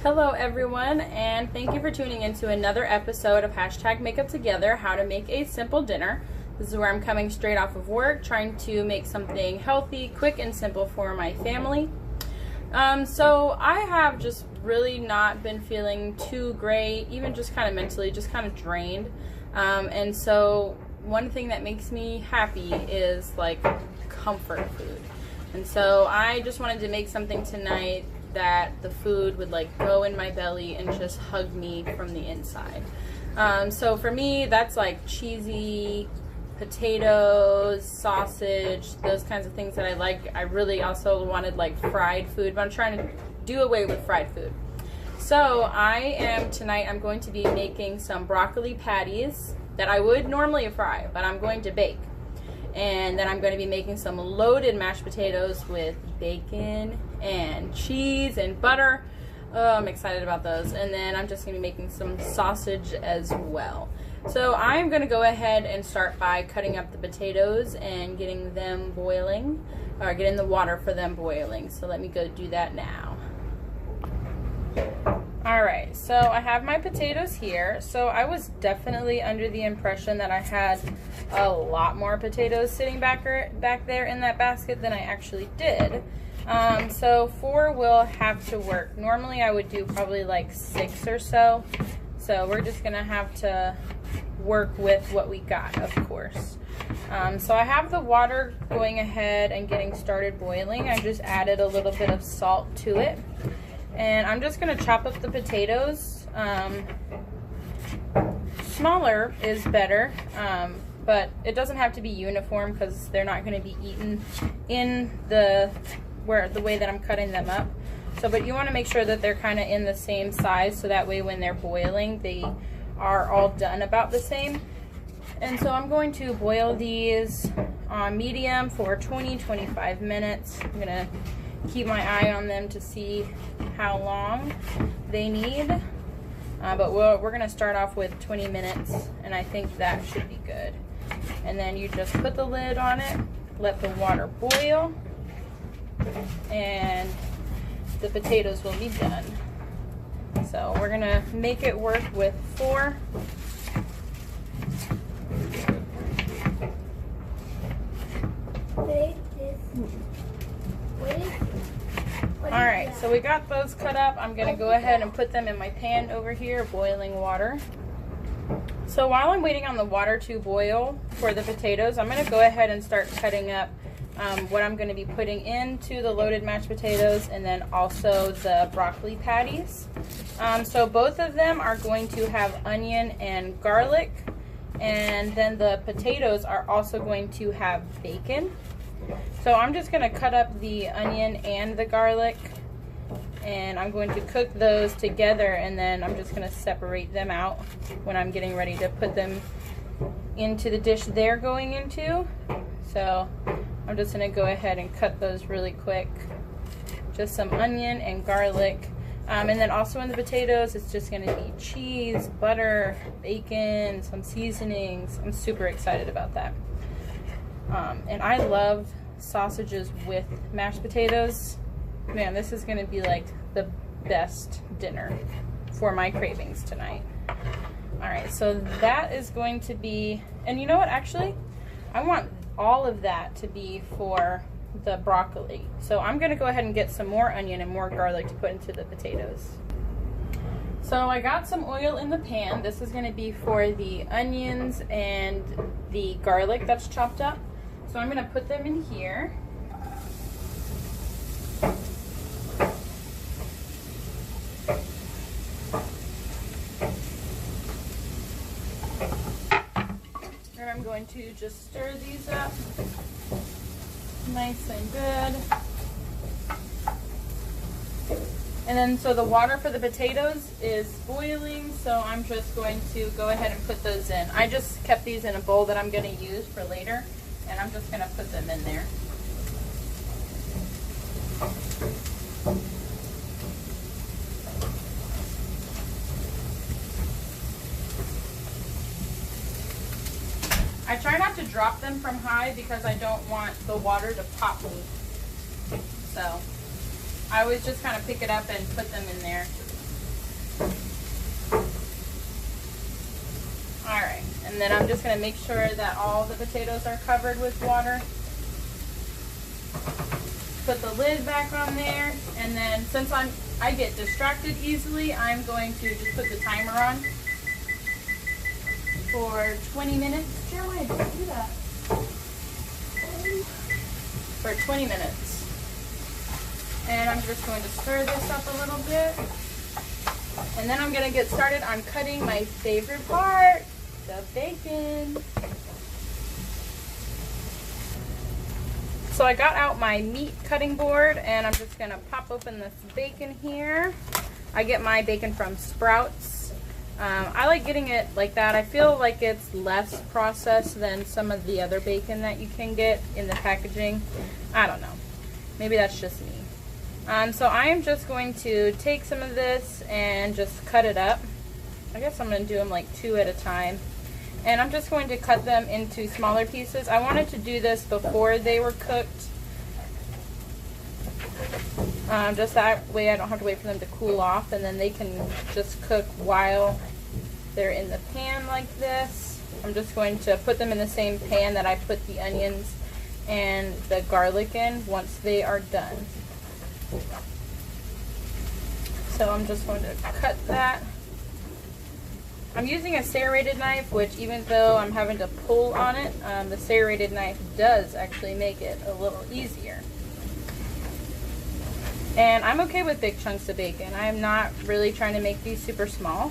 Hello everyone, and thank you for tuning into another episode of #MakeupTogether, how to make a simple dinner. This is where I'm coming straight off of work, trying to make something healthy, quick, and simple for my family. So I have just really not been feeling too great, even just kind of mentally, just kind of drained. And so one thing that makes me happy is like comfort food. And so I just wanted to make something tonight that the food would like go in my belly and just hug me from the inside. So for me, that's like cheesy potatoes, sausage, those kinds of things that I like. I really also wanted like fried food, but I'm trying to do away with fried food. So tonight I'm going to be making some broccoli patties that I would normally fry, but I'm going to bake. And then I'm going to be making some loaded mashed potatoes with bacon and cheese and butter. Oh, I'm excited about those. And then I'm just going to be making some sausage as well. So I'm going to go ahead and start by cutting up the potatoes and getting them boiling, or getting the water for them boiling. So let me go do that now. Alright, so I have my potatoes here. So I was definitely under the impression that I had a lot more potatoes sitting back there in that basket than I actually did. So 4 will have to work. Normally I would do probably like 6 or so. So we're just going to have to work with what we got, of course. So I have the water going ahead and getting started boiling. I just added a little bit of salt to it. And I'm just going to chop up the potatoes. Smaller is better, but it doesn't have to be uniform because they're not going to be eaten in the way that I'm cutting them up. So, but you want to make sure that they're kind of in the same size, so that way when they're boiling, they are all done about the same. And so I'm going to boil these on medium for 20-25 minutes. I'm going to keep my eye on them to see how long they need. But we're going to start off with 20 minutes, and I think that should be good. And then you just put the lid on it, let the water boil, and the potatoes will be done. So we're going to make it work with 4. Alright, so we got those cut up. I'm going to go ahead and put them in my pan over here, boiling water. So while I'm waiting on the water to boil for the potatoes, I'm going to go ahead and start cutting up what I'm going to be putting into the loaded mashed potatoes, and then also the broccoli patties. So both of them are going to have onion and garlic, and then the potatoes are also going to have bacon. So I'm just going to cut up the onion and the garlic, and I'm going to cook those together, and then I'm just going to separate them out when I'm getting ready to put them into the dish they're going into. So I'm just going to go ahead and cut those really quick. Just some onion and garlic. And then also in the potatoes, it's just going to be cheese, butter, bacon, some seasonings. I'm super excited about that. And I love sausages with mashed potatoes. Man, this is going to be like the best dinner for my cravings tonight. Alright, so that is going to be, and you know what, actually, I want all of that to be for the broccoli. So I'm going to go ahead and get some more onion and more garlic to put into the potatoes. So I got some oil in the pan. This is going to be for the onions and the garlic that's chopped up. So I'm going to put them in here. And I'm going to just stir these up nice and good. And then so the water for the potatoes is boiling, so I'm just going to go ahead and put those in. I just kept these in a bowl that I'm going to use for later, and I'm just going to put them in there. I try not to drop them from high because I don't want the water to pop me. So I always just kind of pick it up and put them in there. Alright, and then I'm just going to make sure that all the potatoes are covered with water. Put the lid back on there, and then since I get distracted easily, I'm going to just put the timer on for 20 minutes. Jeremiah, don't do that. For 20 minutes. And I'm just going to stir this up a little bit. And then I'm going to get started on cutting my favorite part, the bacon. So I got out my meat cutting board, and I'm just going to pop open this bacon here. I get my bacon from Sprouts. I like getting it like that. I feel like it's less processed than some of the other bacon that you can get in the packaging. I don't know. Maybe that's just me. So I am just going to take some of this and just cut it up. I guess I'm going to do them like 2 at a time. And I'm just going to cut them into smaller pieces. I wanted to do this before they were cooked. Just that way I don't have to wait for them to cool off, and then they can just cook while they're in the pan like this. I'm just going to put them in the same pan that I put the onions and the garlic in once they are done. So I'm just going to cut that. I'm using a serrated knife, which even though I'm having to pull on it, the serrated knife does actually make it a little easier. And I'm okay with big chunks of bacon. I'm not really trying to make these super small.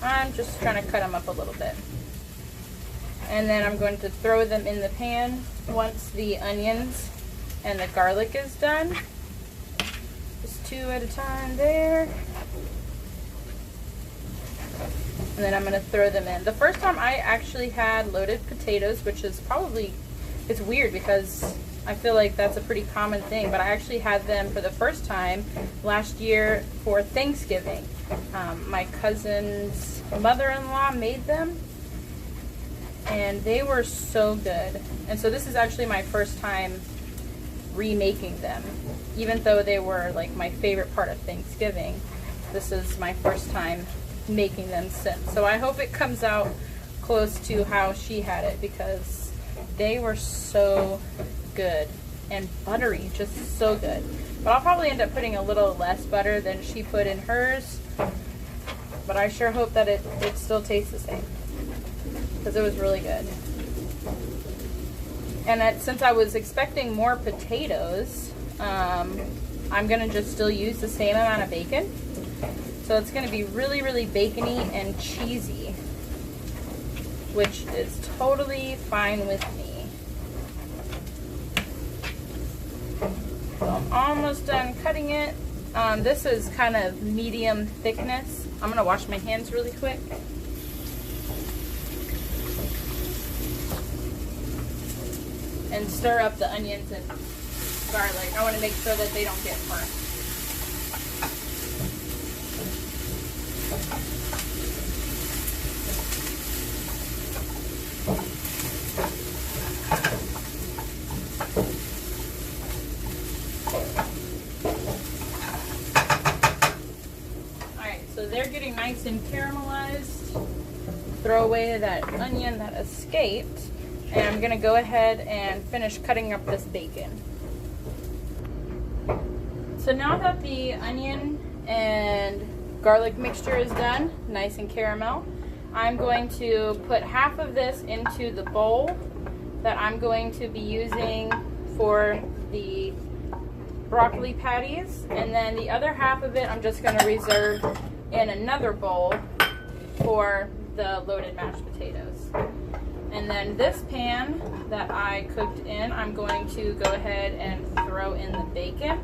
I'm just trying to cut them up a little bit. And then I'm going to throw them in the pan once the onions and the garlic is done. Just 2 at a time there. And then I'm going to throw them in. The first time I actually had loaded potatoes, which is probably, it's weird because I feel like that's a pretty common thing, but I actually had them for the first time last year for Thanksgiving. My cousin's mother-in-law made them, and they were so good. And so this is actually my first time remaking them. Even though they were like my favorite part of Thanksgiving, this is my first time making them since. So I hope it comes out close to how she had it, because they were so good and buttery, just so good. But I'll probably end up putting a little less butter than she put in hers, but I sure hope that it still tastes the same, because it was really good. And since I was expecting more potatoes, I'm gonna just still use the same amount of bacon. So it's going to be really, really bacony and cheesy, which is totally fine with me. So I'm almost done cutting it. This is kind of medium thickness. I'm going to wash my hands really quick. And stir up the onions and garlic. I want to make sure that they don't get burnt. Alright, so they're getting nice and caramelized. Throw away that onion that escaped, and I'm going to go ahead and finish cutting up this bacon. So now that the onion and garlic mixture is done, nice and caramel, I'm going to put half of this into the bowl that I'm going to be using for the broccoli patties, and then the other half of it I'm just going to reserve in another bowl for the loaded mashed potatoes. And then this pan that I cooked in, I'm going to go ahead and throw in the bacon.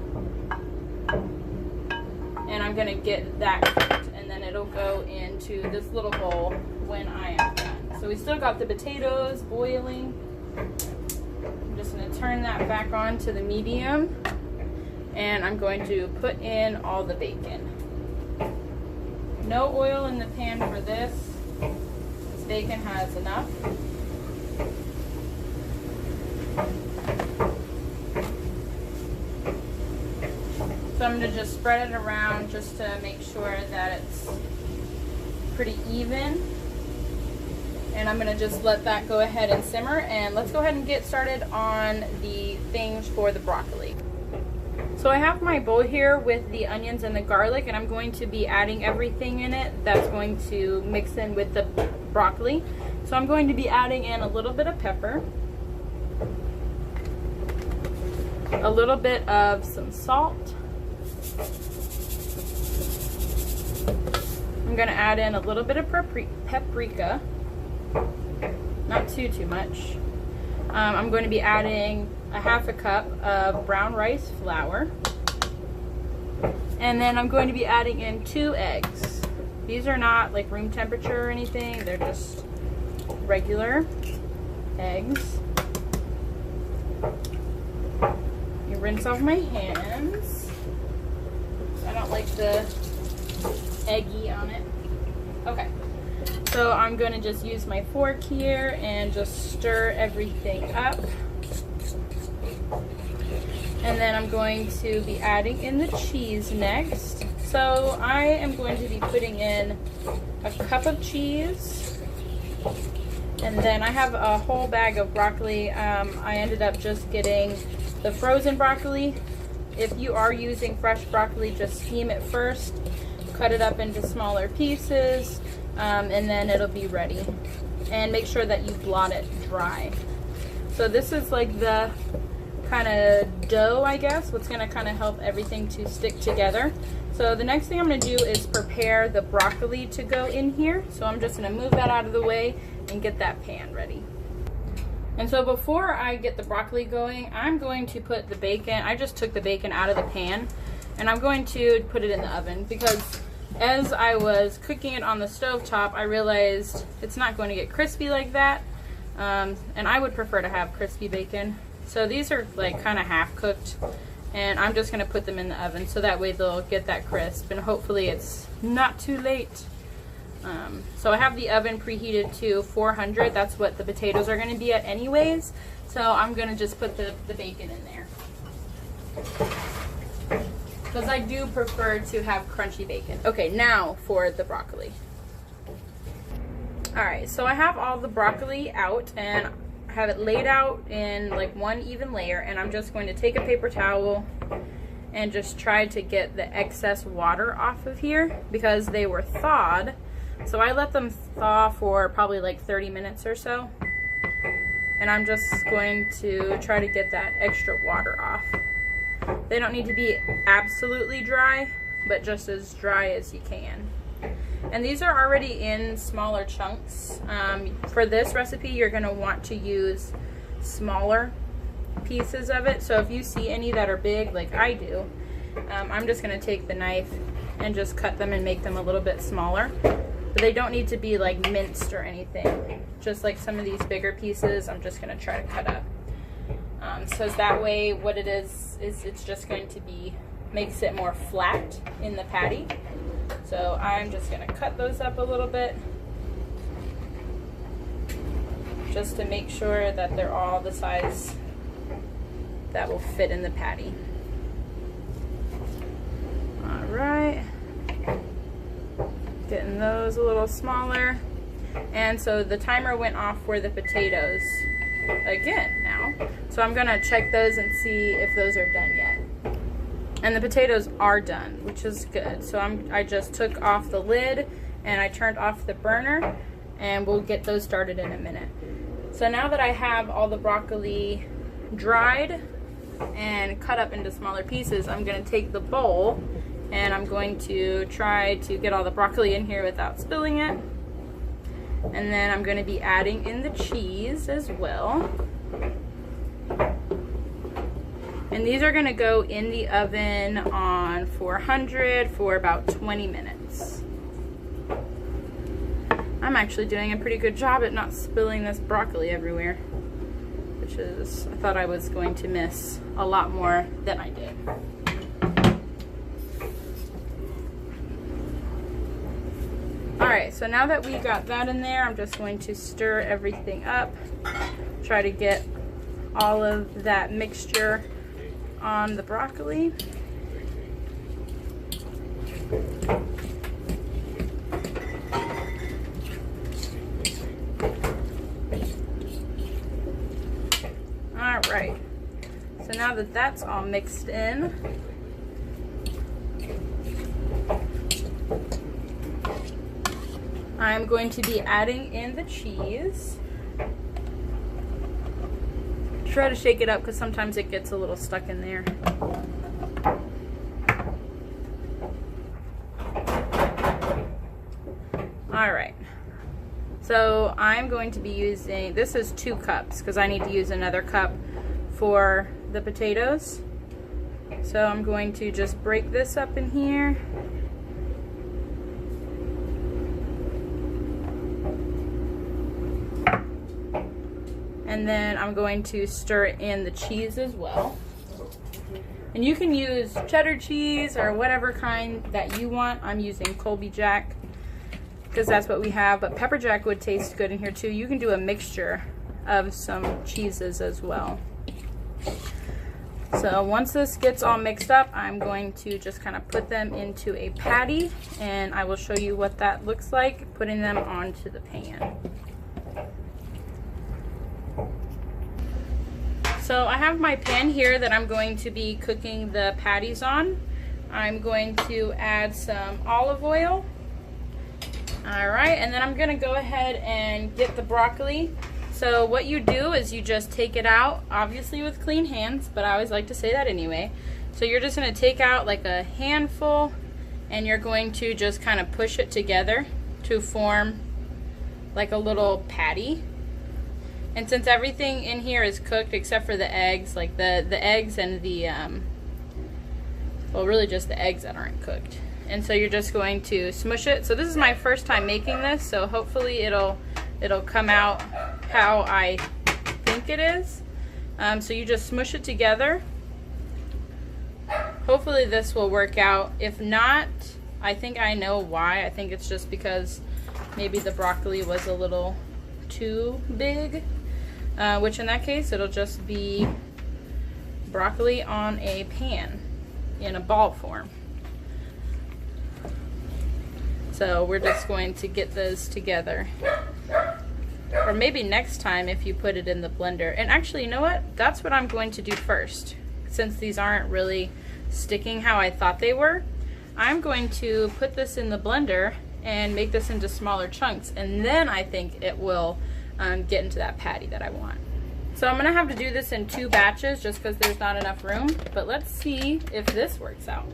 And I'm going to get that cooked, and then it'll go into this little bowl when I am done. So we still got the potatoes boiling. I'm just going to turn that back on to the medium, and I'm going to put in all the bacon. No oil in the pan for this. This bacon has enough. So So I'm going to just spread it around just to make sure that it's pretty even. And I'm going to just let that go ahead and simmer. And let's go ahead and get started on the things for the broccoli. So I have my bowl here with the onions and the garlic, and I'm going to be adding everything in it that's going to mix in with the broccoli. So I'm going to be adding in a little bit of pepper, a little bit of some salt. I'm going to add in a little bit of paprika, not too much. I'm going to be adding a half a cup of brown rice flour, and then I'm going to be adding in 2 eggs. These are not like room temperature or anything, they're just regular eggs. You rinse off my hands. I don't like the eggy on it. Okay, so I'm going to just use my fork here and just stir everything up. And then I'm going to be adding in the cheese next. So I am going to be putting in a cup of cheese. And then I have a whole bag of broccoli. I ended up just getting the frozen broccoli. If you are using fresh broccoli, just steam it first. Cut it up into smaller pieces, and then it'll be ready. And make sure that you blot it dry. So this is like the kind of dough, I guess, what's going to kind of help everything to stick together. So the next thing I'm going to do is prepare the broccoli to go in here. So I'm just going to move that out of the way and get that pan ready. And so before I get the broccoli going, I'm going to put the bacon. I just took the bacon out of the pan, and I'm going to put it in the oven because as I was cooking it on the stove top, I realized it's not going to get crispy like that. And I would prefer to have crispy bacon. So these are like kind of half cooked, and I'm just going to put them in the oven so that way they'll get that crisp, and hopefully it's not too late. So I have the oven preheated to 400. That's what the potatoes are going to be at anyways. So I'm going to just put the bacon in there, because I do prefer to have crunchy bacon. Okay, now for the broccoli. Alright, so I have all the broccoli out, and I have it laid out in like one even layer, and I'm just going to take a paper towel and just try to get the excess water off of here because they were thawed. So I let them thaw for probably like 30 minutes or so, and I'm just going to try to get that extra water off. They don't need to be absolutely dry, but just as dry as you can. And these are already in smaller chunks. For this recipe, you're going to want to use smaller pieces of it. So if you see any that are big, like I do, I'm just going to take the knife and just cut them and make them a little bit smaller. But they don't need to be like minced or anything. Just like some of these bigger pieces, I'm just going to try to cut up. So that way what it is it's just going to be, makes it more flat in the patty. So I'm just going to cut those up a little bit just to make sure that they're all the size that will fit in the patty. Alright, getting those a little smaller. And so the timer went off for the potatoes again now. So I'm going to check those and see if those are done yet. And the potatoes are done, which is good. So I just took off the lid and I turned off the burner, and we'll get those started in a minute. So now that I have all the broccoli dried and cut up into smaller pieces, I'm going to take the bowl and I'm going to try to get all the broccoli in here without spilling it. And then I'm going to be adding in the cheese as well. And these are going to go in the oven on 400 for about 20 minutes. I'm actually doing a pretty good job at not spilling this broccoli everywhere, which is, I thought I was going to miss a lot more than I did. Alright, so now that we got that in there, I'm just going to stir everything up, try to get all of that mixture on the broccoli. All right, so now that that's all mixed in, I'm going to be adding in the cheese. Try to shake it up because sometimes it gets a little stuck in there. All right, so I'm going to be using, this is 2 cups because I need to use another cup for the potatoes. So I'm going to just break this up in here. And then I'm going to stir in the cheese as well. And you can use cheddar cheese or whatever kind that you want. I'm using Colby Jack because that's what we have, but pepper jack would taste good in here too. You can do a mixture of some cheeses as well. So once this gets all mixed up, I'm going to just kind of put them into a patty, and I will show you what that looks like putting them onto the pan. So I have my pan here that I'm going to be cooking the patties on. I'm going to add some olive oil. All right, and then I'm gonna go ahead and get the broccoli. So what you do is you just take it out, obviously with clean hands, but I always like to say that anyway. So you're just gonna take out like a handful, and you're going to just kind of push it together to form like a little patty. And since everything in here is cooked except for the eggs, like the eggs and the, well, really just the eggs that aren't cooked. And so you're just going to smush it. So this is my first time making this, so hopefully it'll come out how I think it is. So you just smush it together. Hopefully this will work out. If not, I think I know why. I think it's just because maybe the broccoli was a little too big, which in that case it'll just be broccoli on a pan in a ball form. So we're just going to get those together. Or maybe next time if you put it in the blender. And actually, you know what? That's what I'm going to do first. Since these aren't really sticking how I thought they were, I'm going to put this in the blender and make this into smaller chunks. And then I think it will get into that patty that I want. So I'm gonna have to do this in 2 batches just because there's not enough room. But let's see if this works out.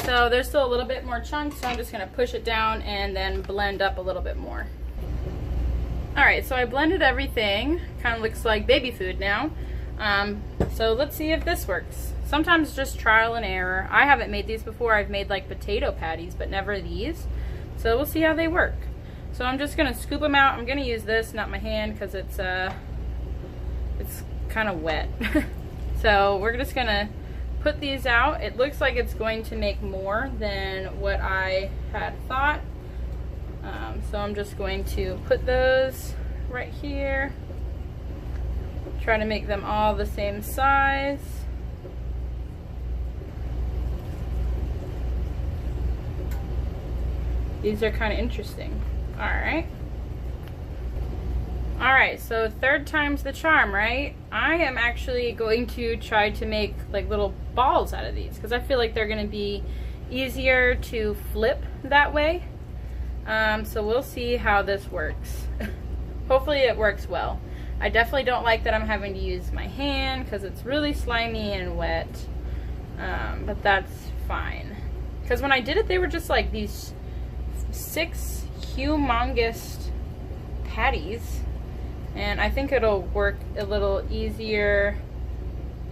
So there's still a little bit more chunks, so I'm just going to push it down and then blend up a little bit more. Alright, so I blended everything. Kind of looks like baby food now. So let's see if this works. Sometimes just trial and error. I haven't made these before. I've made like potato patties, but never these. So we'll see how they work. So I'm just going to scoop them out. I'm going to use this, not my hand, because it's kind of wet. So we're just going to put these out. It looks like it's going to make more than what I had thought. So I'm just going to put those right here. Try to make them all the same size. These are kind of interesting. Alright. Alright, so 3rd time's the charm, right? I am actually going to try to make like little balls out of these because I feel like they're going to be easier to flip that way. So we'll see how this works. Hopefully it works well. I definitely don't like that I'm having to use my hand because it's really slimy and wet. But that's fine. Because when I did it, they were just like these 6 humongous patties. And I think it'll work a little easier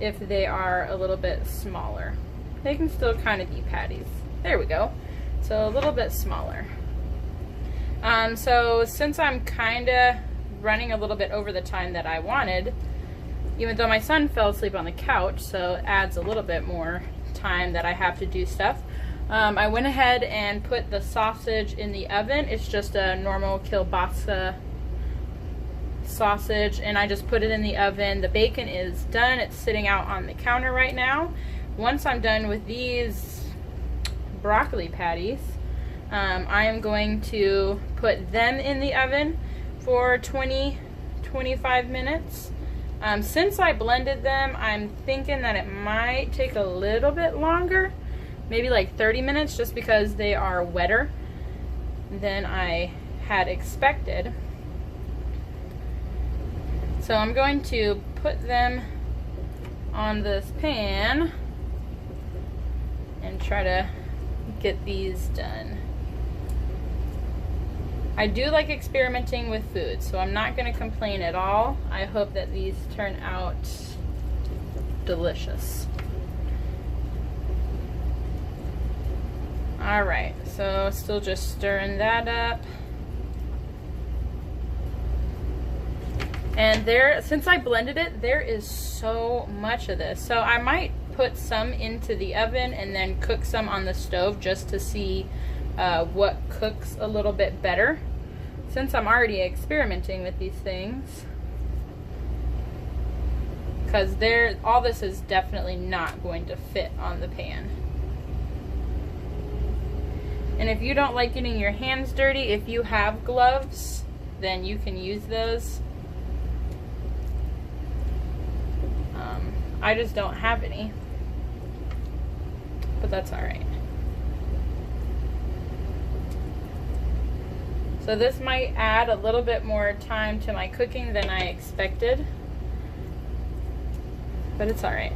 if they are a little bit smaller. They can still kind of be patties. There we go. So a little bit smaller. So since I'm kind of running a little bit over the time that I wanted, even though my son fell asleep on the couch, so it adds a little bit more time that I have to do stuff, I went ahead and put the sausage in the oven. It's just a normal kielbasa sausage, and I just put it in the oven. The bacon is done. It's sitting out on the counter right now. Once I'm done with these broccoli patties, I am going to put them in the oven for 20-25 minutes. Since I blended them, I'm thinking that it might take a little bit longer, maybe like 30 minutes, just because they are wetter than I had expected. So I'm going to put them on this pan and try to get these done. I do like experimenting with food, so I'm not going to complain at all. I hope that these turn out delicious. Alright, so still just stirring that up. And there, since I blended it, there is so much of this. So I might put some into the oven and then cook some on the stove just to see what cooks a little bit better, since I'm already experimenting with these things. Because all this is definitely not going to fit on the pan. And if you don't like getting your hands dirty, if you have gloves, then you can use those. I just don't have any, but that's alright. So this might add a little bit more time to my cooking than I expected, but it's alright.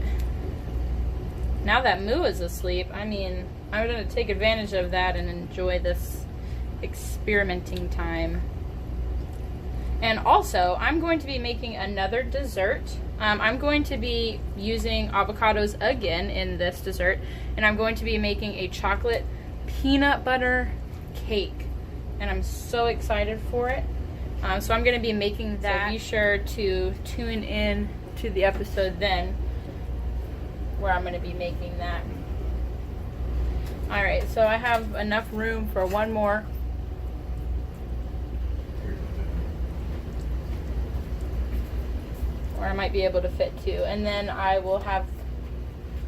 Now that Moo is asleep, I mean, I'm going to take advantage of that and enjoy this experimenting time. And also, I'm going to be making another dessert. I'm going to be using avocados again in this dessert, and I'm going to be making a chocolate peanut butter cake, and I'm so excited for it. So I'm going to be making that. So be sure to tune in to the episode then, where I'm going to be making that. Alright, so I have enough room for one more. Or I might be able to fit two, and then I will have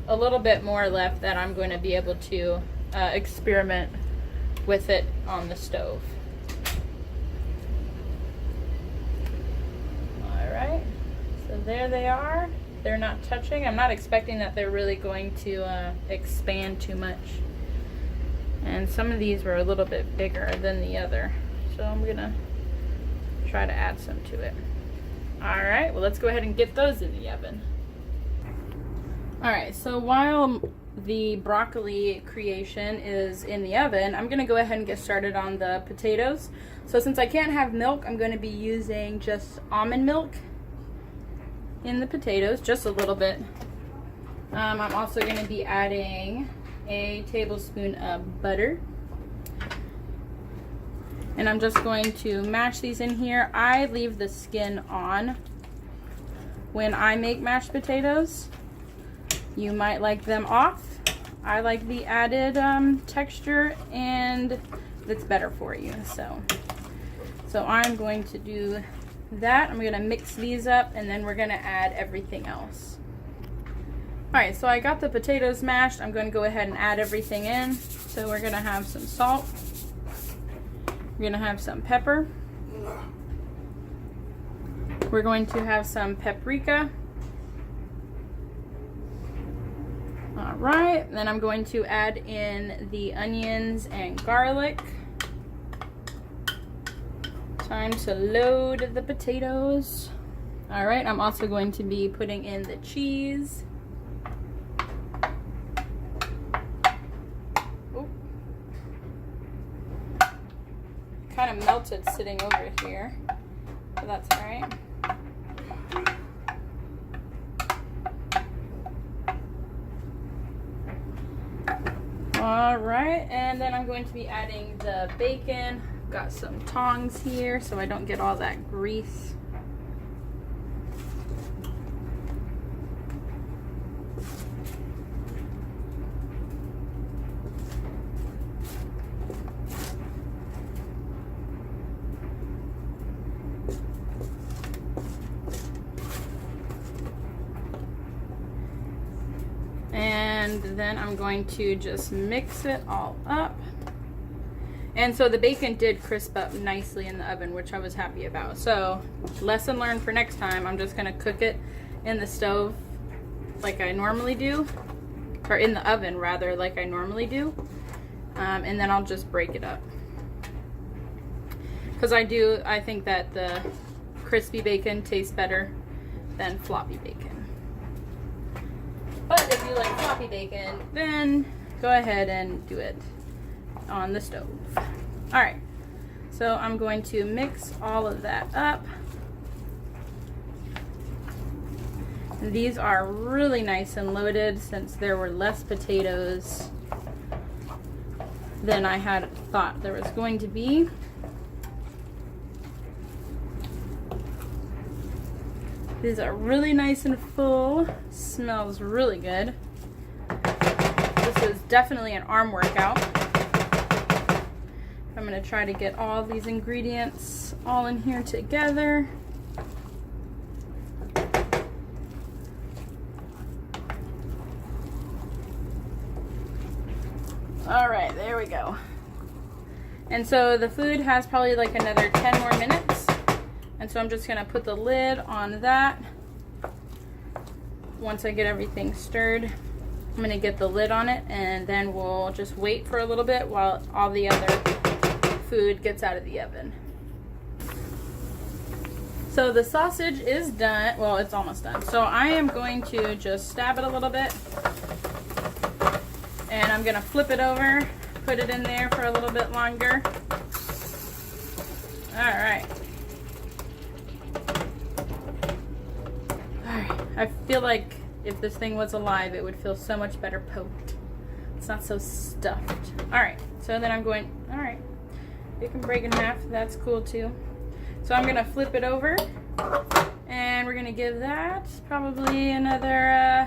a little bit more left that I'm going to be able to experiment with it on the stove. Alright, so there they are. They're not touching. I'm not expecting that they're really going to expand too much. And some of these were a little bit bigger than the other, so I'm going to try to add some to it. Alright, well let's go ahead and get those in the oven. Alright, so while the broccoli creation is in the oven, I'm going to go ahead and get started on the potatoes. So since I can't have milk, I'm going to be using just almond milk in the potatoes, just a little bit. I'm also going to be adding a tablespoon of butter. And I'm just going to mash these in here. I leave the skin on when I make mashed potatoes. You might like them off. I like the added texture, and it's better for you. So I'm going to do that. I'm going to mix these up, and then we're going to add everything else. Alright, so I got the potatoes mashed. I'm going to go ahead and add everything in. So we're going to have some salt. We're going to have some pepper. We're going to have some paprika. Alright, then I'm going to add in the onions and garlic. Time to load the potatoes. Alright, I'm also going to be putting in the cheese. Kind of melted sitting over here, but that's alright. All right, and then I'm going to be adding the bacon. Got some tongs here so I don't get all that grease. And then I'm going to just mix it all up. And so the bacon did crisp up nicely in the oven, which I was happy about. So lesson learned for next time, I'm just gonna cook it in the stove like I normally do, or in the oven rather, like I normally do. And then I'll just break it up. Because I think that the crispy bacon tastes better than floppy bacon. But if you like floppy bacon, then go ahead and do it on the stove. All right, so I'm going to mix all of that up. And these are really nice and loaded since there were less potatoes than I had thought there was going to be. These are really nice and full. Smells really good. This is definitely an arm workout. I'm gonna try to get all these ingredients all in here together. All right, there we go. And so the food has probably like another 10 more minutes. And so I'm just gonna put the lid on that. Once I get everything stirred, I'm gonna get the lid on it, and then we'll just wait for a little bit while all the other food gets out of the oven. So the sausage is done. Well, it's almost done. So I am going to just stab it a little bit, and I'm gonna flip it over, put it in there for a little bit longer. All right. I feel like if this thing was alive, it would feel so much better poked. It's not so stuffed. All right, so then I'm going, all right, you can break in half, that's cool too. So I'm gonna flip it over, and we're gonna give that probably another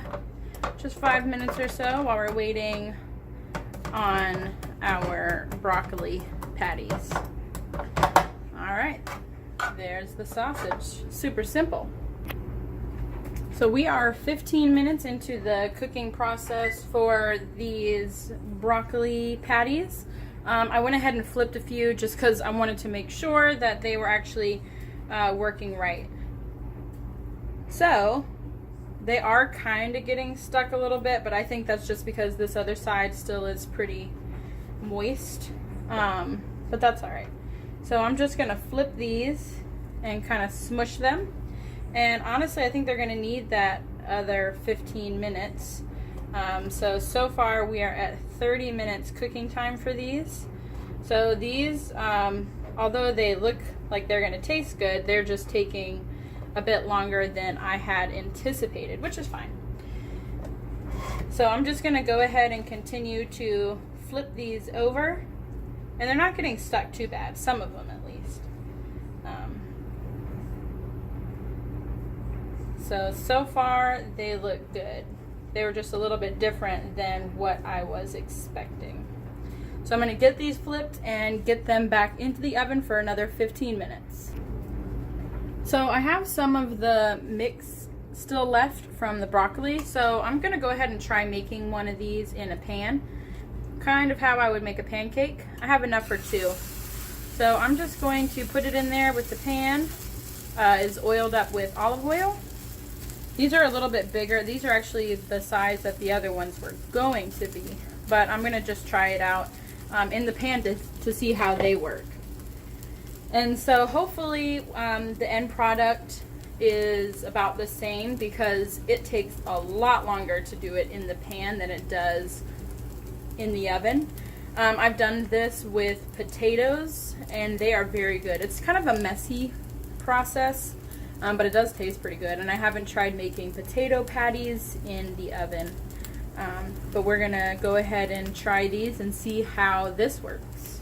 just 5 minutes or so while we're waiting on our broccoli patties. All right, there's the sausage. Super simple. So we are 15 minutes into the cooking process for these broccoli patties. I went ahead and flipped a few just because I wanted to make sure that they were actually working right. So they are kind of getting stuck a little bit, but I think that's just because this other side still is pretty moist. But that's all right. So I'm just gonna flip these and kind of smush them. And honestly, I think they're gonna need that other 15 minutes. So far we are at 30 minutes cooking time for these. So these, although they look like they're gonna taste good, they're just taking a bit longer than I had anticipated, which is fine. So I'm just gonna go ahead and continue to flip these over. And they're not getting stuck too bad, some of them at least. So far they look good. They were just a little bit different than what I was expecting. So I'm gonna get these flipped and get them back into the oven for another 15 minutes. So I have some of the mix still left from the broccoli. So I'm gonna go ahead and try making one of these in a pan. Kind of how I would make a pancake. I have enough for two. So I'm just going to put it in there with the pan. Is oiled up with olive oil. These are a little bit bigger. These are actually the size that the other ones were going to be. But I'm gonna just try it out in the pan to see how they work. And so hopefully the end product is about the same, because it takes a lot longer to do it in the pan than it does in the oven. I've done this with potatoes and they are very good. It's kind of a messy process, but it does taste pretty good. And I haven't tried making potato patties in the oven. But we're gonna go ahead and try these and see how this works.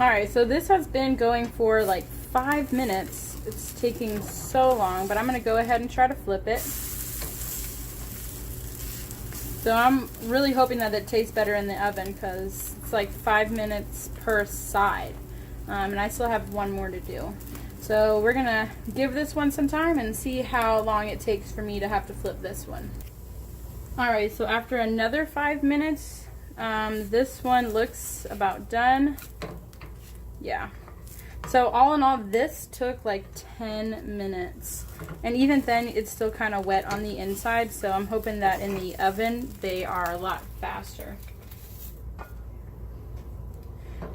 Alright, so this has been going for like 5 minutes. It's taking so long, but I'm gonna go ahead and try to flip it. So I'm really hoping that it tastes better in the oven because it's like 5 minutes per side. And I still have one more to do. So we're gonna give this one some time and see how long it takes for me to have to flip this one. Alright, so after another 5 minutes, this one looks about done. Yeah. So all in all, this took like 10 minutes. And even then, it's still kind of wet on the inside, so I'm hoping that in the oven, they are a lot faster.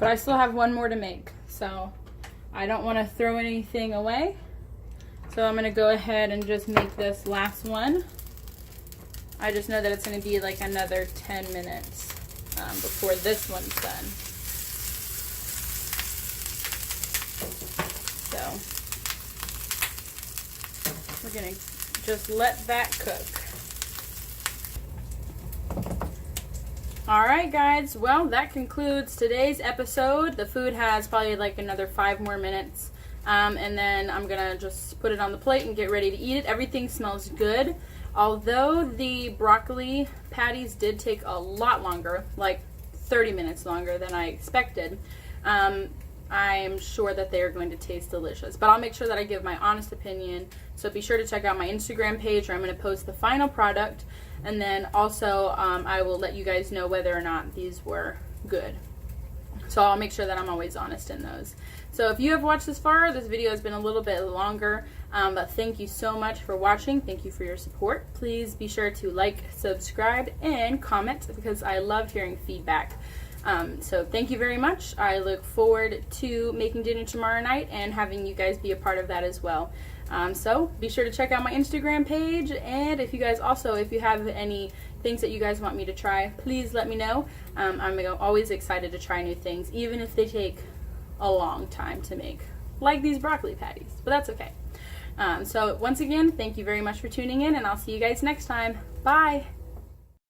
But I still have one more to make, so I don't want to throw anything away. So I'm going to go ahead and just make this last one. I just know that it's going to be like another 10 minutes before this one's done. So we're going to just let that cook. Alright guys, well that concludes today's episode. The food has probably like another 5 more minutes. And then I'm going to just put it on the plate and get ready to eat it. Everything smells good. Although the broccoli patties did take a lot longer, like 30 minutes longer than I expected, I'm sure that they are going to taste delicious. But I'll make sure that I give my honest opinion. So be sure to check out my Instagram page where I'm going to post the final product. And then also I will let you guys know whether or not these were good. So I'll make sure that I'm always honest in those. So if you have watched this far, this video has been a little bit longer. But thank you so much for watching. Thank you for your support. Please be sure to like, subscribe, and comment because I love hearing feedback. So thank you very much. I look forward to making dinner tomorrow night and having you guys be a part of that as well. So be sure to check out my Instagram page, and if you guys also, if you have any things that you guys want me to try, please let me know. I'm always excited to try new things, even if they take a long time to make, like these broccoli patties, but that's okay. So once again, thank you very much for tuning in, and I'll see you guys next time. Bye!